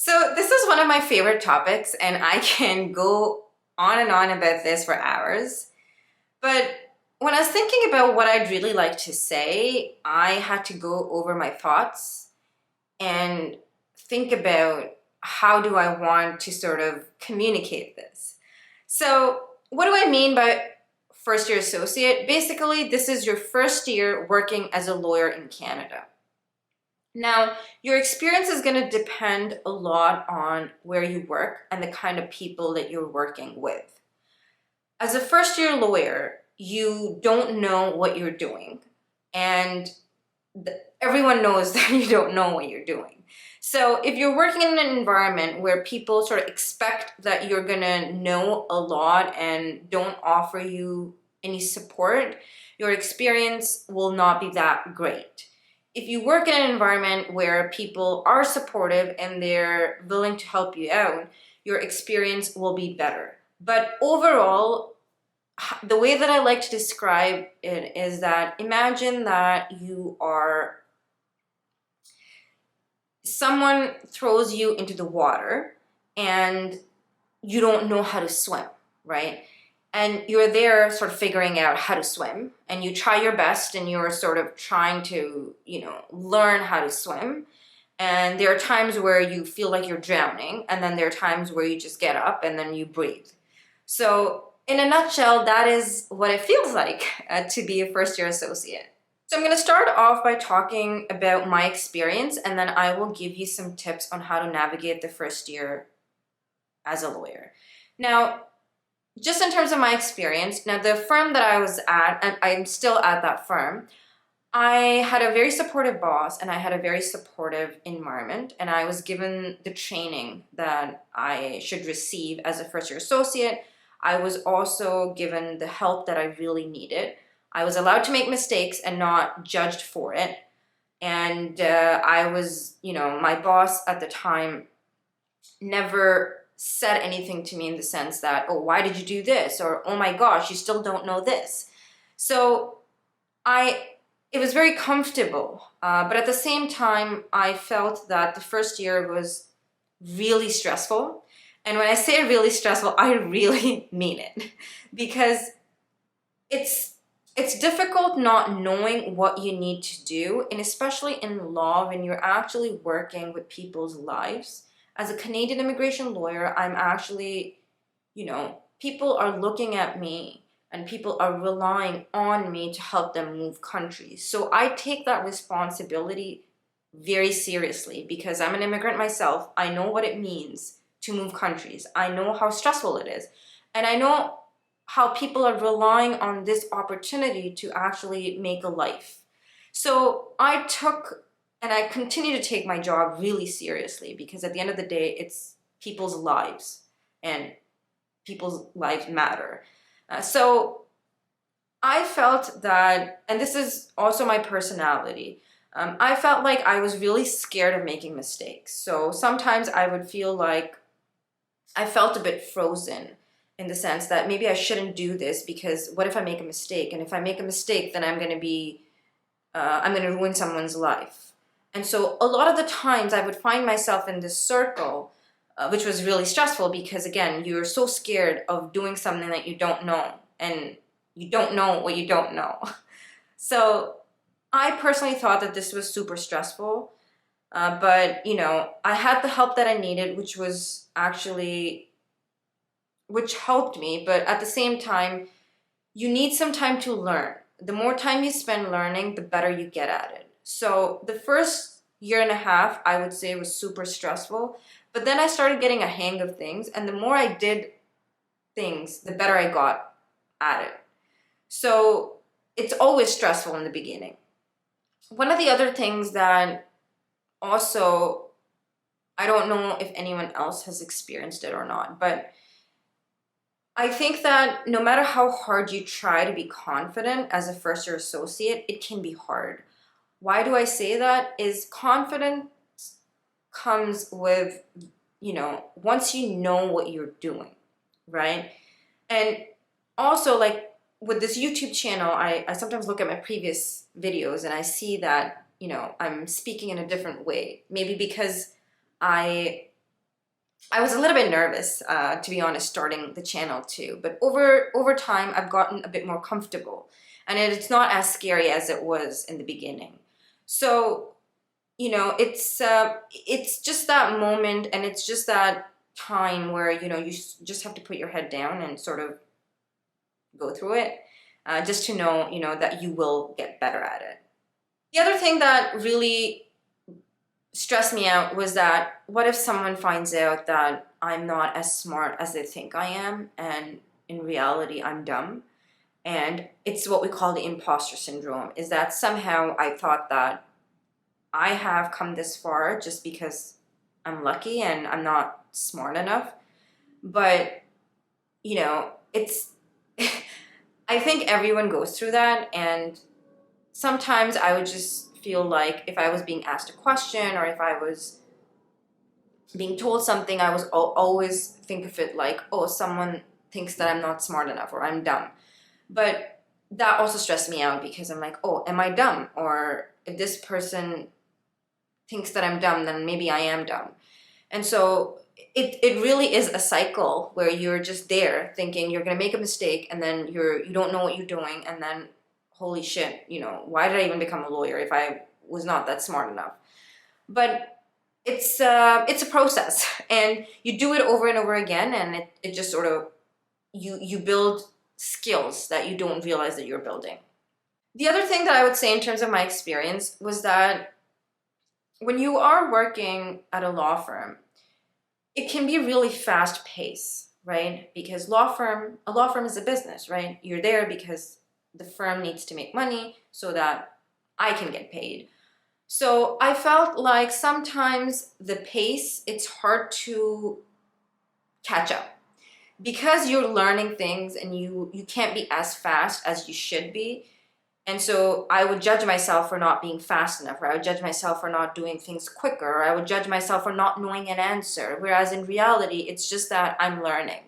So this is one of my favorite topics, and I can go on and on about this for hours. But when I was thinking about what I'd really like to say, I had to go over my thoughts and think about how do I want to sort of communicate this. So what do I mean by first year associate? Basically, this is your first year working as a lawyer in Canada. Now, your experience is going to depend a lot on where you work and the kind of people that you're working with. As a first year lawyer, you don't know what you're doing, and everyone knows that you don't know what you're doing. So if you're working in an environment where people sort of expect that you're going to know a lot and don't offer you any support, your experience will not be that great. If you work in an environment where people are supportive and they're willing to help you out, your experience will be better. But overall, the way that I like to describe it is that imagine that someone throws you into the water and you don't know how to swim, right? And you're there sort of figuring out how to swim, and you try your best and you're sort of trying to, learn how to swim. And there are times where you feel like you're drowning, and then there are times where you just get up and then you breathe. So in a nutshell, that is what it feels like to be a first year associate. So I'm going to start off by talking about my experience, and then I will give you some tips on how to navigate the first year as a lawyer. Now, just in terms of my experience, now the firm that I was at, and I'm still at that firm, I had a very supportive boss and I had a very supportive environment, and I was given the training that I should receive as a first year associate. I was also given the help that I really needed. I was allowed to make mistakes and not judged for it. And I was, my boss at the time never said anything to me in the sense that, oh, why did you do this? Or, oh my gosh, you still don't know this. So it was very comfortable. But at the same time, I felt that the first year was really stressful. And when I say really stressful, I really mean it. Because it's difficult not knowing what you need to do, and especially in law when you're actually working with people's lives. As a Canadian immigration lawyer, I'm actually, people are looking at me and people are relying on me to help them move countries. So I take that responsibility very seriously because I'm an immigrant myself. I know what it means to move countries. I know how stressful it is. And I know how people are relying on this opportunity to actually make a life. So I took and I continue to take my job really seriously because at the end of the day, it's people's lives and people's lives matter. So I felt that, and this is also my personality, I felt like I was really scared of making mistakes. So sometimes I would feel like I felt a bit frozen in the sense that maybe I shouldn't do this because what if I make a mistake? And if I make a mistake, then I'm going to ruin someone's life. And so a lot of the times I would find myself in this circle, which was really stressful because, again, you're so scared of doing something that you don't know, and you don't know what you don't know. So I personally thought that this was super stressful, but, I had the help that I needed, which helped me, but at the same time, you need some time to learn. The more time you spend learning, the better you get at it. So the first year and a half, I would say, was super stressful. But then I started getting a hang of things. And the more I did things, the better I got at it. So it's always stressful in the beginning. One of the other things that also, I don't know if anyone else has experienced it or not, but I think that no matter how hard you try to be confident as a first year associate, it can be hard. Why do I say that? Is confidence comes with, once you know what you're doing, right? And also, like with this YouTube channel, I sometimes look at my previous videos and I see that, I'm speaking in a different way. Maybe because I I was a little bit nervous, to be honest, starting the channel too. But over time, I've gotten a bit more comfortable, and it's not as scary as it was in the beginning. So, it's just that moment, and it's just that time where you just have to put your head down and sort of go through it, just to know that you will get better at it. The other thing that really stressed me out was that what if someone finds out that I'm not as smart as they think I am, and in reality I'm dumb? And it's what we call the imposter syndrome, is that somehow I thought that I have come this far just because I'm lucky and I'm not smart enough. But it's I think everyone goes through that, and sometimes I would just feel like if I was being asked a question or if I was being told something, I was always think of it like, oh, someone thinks that I'm not smart enough or I'm dumb. But that also stressed me out because I'm like, oh, am I dumb? Or if this person thinks that I'm dumb, then maybe I am dumb. And so it really is a cycle where you're just there thinking you're going to make a mistake, and then you don't know what you're doing, and then holy shit, why did I even become a lawyer if I was not that smart enough? But it's a process, and you do it over and over again, and it just sort of you build skills that you don't realize that you're building. The other thing that I would say in terms of my experience was that when you are working at a law firm, it can be really fast paced, right? Because a law firm is a business, right? You're there because the firm needs to make money so that I can get paid. So I felt like sometimes the pace, it's hard to catch up because you're learning things, and you can't be as fast as you should be. And so I would judge myself for not being fast enough, or I would judge myself for not doing things quicker, or I would judge myself for not knowing an answer. Whereas in reality, it's just that I'm learning.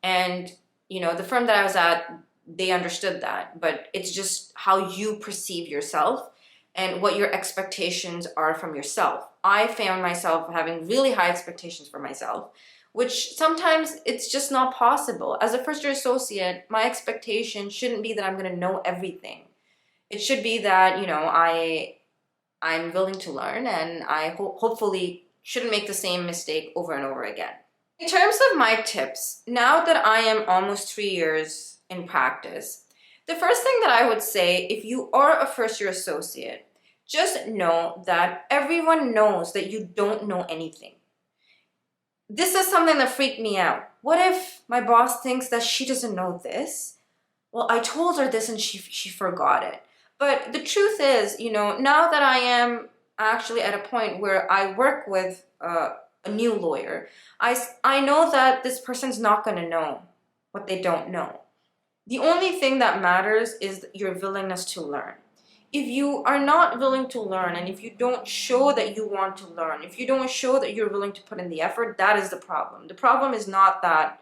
And, the firm that I was at, they understood that, but it's just how you perceive yourself and what your expectations are from yourself. I found myself having really high expectations for myself, which sometimes it's just not possible. As a first year associate, my expectation shouldn't be that I'm going to know everything. It should be that, I'm willing to learn, and I hopefully shouldn't make the same mistake over and over again. In terms of my tips, now that I am almost 3 years in practice, the first thing that I would say, if you are a first year associate, just know that everyone knows that you don't know anything. This is something that freaked me out. What if my boss thinks that she doesn't know this? Well, I told her this and she forgot it. But the truth is, now that I am actually at a point where I work with a new lawyer, I know that this person's not going to know what they don't know. The only thing that matters is your willingness to learn. If you are not willing to learn, and if you don't show that you want to learn, if you don't show that you're willing to put in the effort, that is the problem. The problem is not that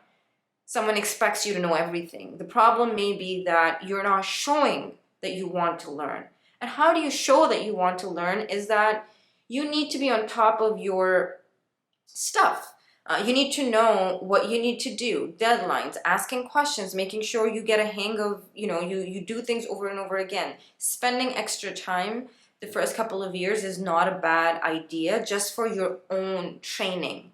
someone expects you to know everything. The problem may be that you're not showing that you want to learn. And how do you show that you want to learn is that you need to be on top of your stuff. You need to know what you need to do, deadlines, asking questions, making sure you get a hang of, you do things over and over again. Spending extra time the first couple of years is not a bad idea, just for your own training.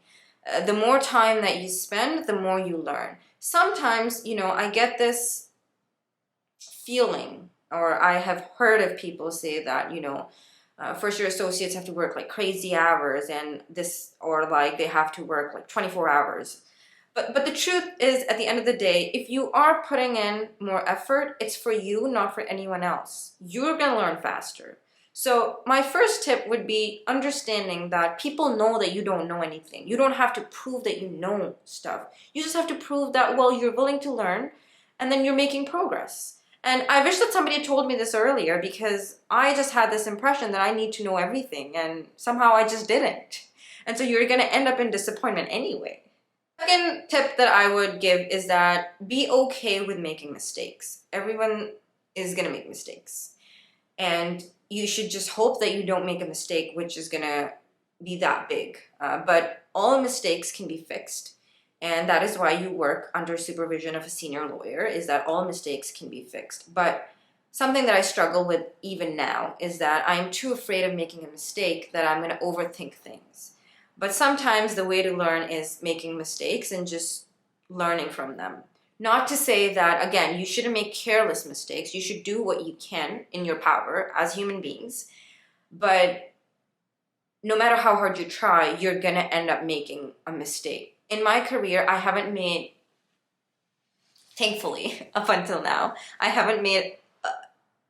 The more time that you spend, the more you learn. Sometimes, I get this feeling, or I have heard of people say that, first year associates have to work like crazy hours, and or like they have to work like 24 hours. But the truth is, at the end of the day, if you are putting in more effort, it's for you, not for anyone else. You're going to learn faster. So my first tip would be understanding that people know that you don't know anything. You don't have to prove that you know stuff. You just have to prove that, well, you're willing to learn, and then you're making progress. And I wish that somebody had told me this earlier, because I just had this impression that I need to know everything, and somehow I just didn't. And so you're going to end up in disappointment anyway. Second tip that I would give is that be okay with making mistakes. Everyone is going to make mistakes. And you should just hope that you don't make a mistake which is going to be that big. But all mistakes can be fixed. And that is why you work under supervision of a senior lawyer, is that all mistakes can be fixed. But something that I struggle with even now is that I'm too afraid of making a mistake that I'm going to overthink things. But sometimes the way to learn is making mistakes and just learning from them. Not to say that, again, you shouldn't make careless mistakes. You should do what you can in your power as human beings. But no matter how hard you try, you're going to end up making a mistake. In my career, I haven't made, thankfully, up until now, I haven't made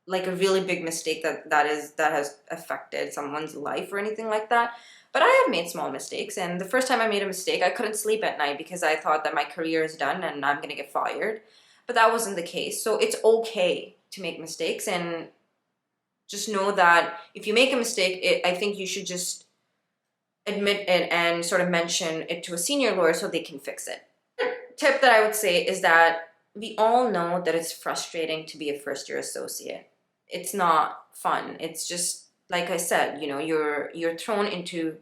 like a really big mistake that has affected someone's life or anything like that. But I have made small mistakes, and the first time I made a mistake, I couldn't sleep at night because I thought that my career is done and I'm going to get fired. But that wasn't the case. So it's okay to make mistakes, and just know that if you make a mistake, I think you should just admit it and sort of mention it to a senior lawyer so they can fix it. The tip that I would say is that we all know that it's frustrating to be a first-year associate. It's not fun. It's just, like I said, you're thrown into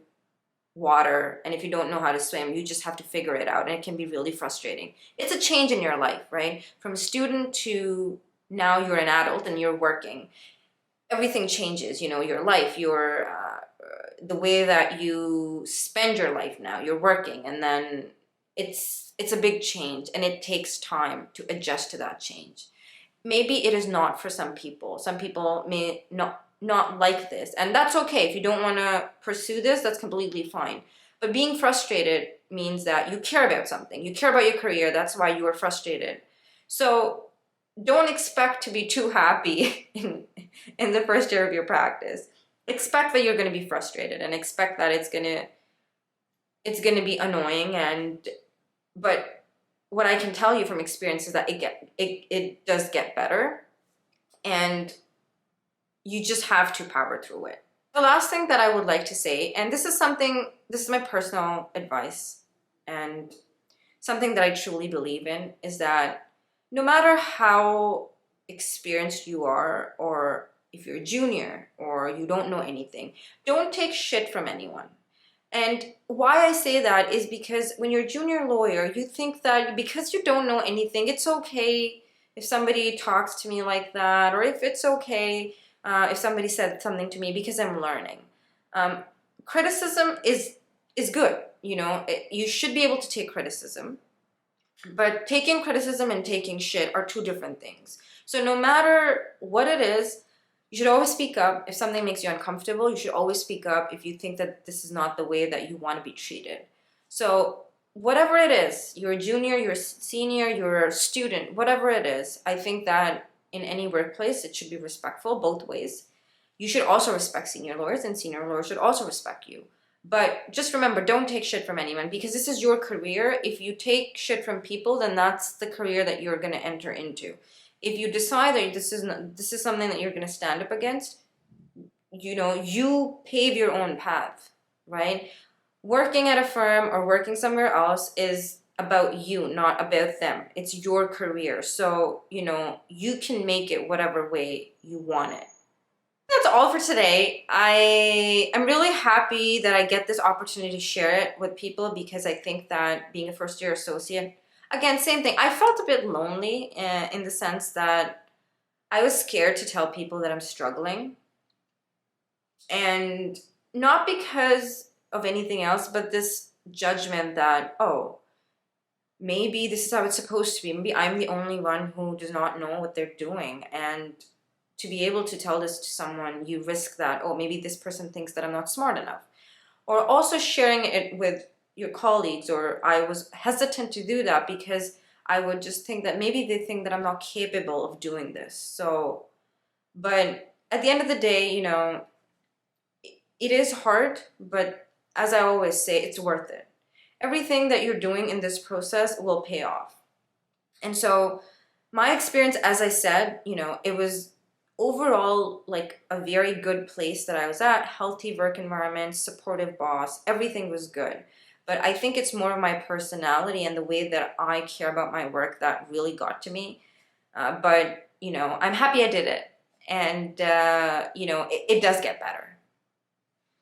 water, and if you don't know how to swim, you just have to figure it out, and it can be really frustrating. It's a change in your life, right? From a student to now you're an adult and you're working. Everything changes, your life, the way that you spend your life now. You're working, and then it's a big change, and it takes time to adjust to that change. Maybe it is not for some people. Some people may not like this, and that's okay. If you don't want to pursue this, that's completely fine. But being frustrated means that you care about something. You care about your career. That's why you are frustrated. So don't expect to be too happy in the first year of your practice. Expect that you're going to be frustrated, and expect that it's going to be annoying. But what I can tell you from experience is that it does get better, and you just have to power through it. The last thing that I would like to say, and this is my personal advice and something that I truly believe in, is that no matter how experienced you are, or if you're a junior or you don't know anything, don't take shit from anyone. And why I say that is because when you're a junior lawyer, you think that because you don't know anything, it's okay if somebody talks to me like that, or if it's okay if somebody said something to me because I'm learning. Criticism is good. You should be able to take criticism, but taking criticism and taking shit are two different things. So no matter what it is, you should always speak up. If something makes you uncomfortable, you should always speak up if you think that this is not the way that you want to be treated. So whatever it is, you're a junior, you're a senior, you're a student, whatever it is, I think that in any workplace, it should be respectful both ways. You should also respect senior lawyers, and senior lawyers should also respect you. But just remember, don't take shit from anyone, because this is your career. If you take shit from people, then that's the career that you're going to enter into. If you decide that this is something that you're going to stand up against, you pave your own path, right? Working at a firm or working somewhere else is about you, not about them. It's your career. So, you can make it whatever way you want it. That's all for today. I am really happy that I get this opportunity to share it with people, because I think that being a first-year associate, again, same thing. I felt a bit lonely in the sense that I was scared to tell people that I'm struggling. And not because of anything else, but this judgment that, oh, maybe this is how it's supposed to be. Maybe I'm the only one who does not know what they're doing. And to be able to tell this to someone, you risk that, oh, maybe this person thinks that I'm not smart enough. Or also sharing it with your colleagues, or I was hesitant to do that because I would just think that maybe they think that I'm not capable of doing this. So, but at the end of the day, it is hard, but as I always say, it's worth it. Everything that you're doing in this process will pay off. And so my experience, as I said, it was overall like a very good place that I was at. Healthy work environment, supportive boss, everything was good. But I think it's more of my personality and the way that I care about my work that really got to me. But I'm happy I did it. And, it does get better.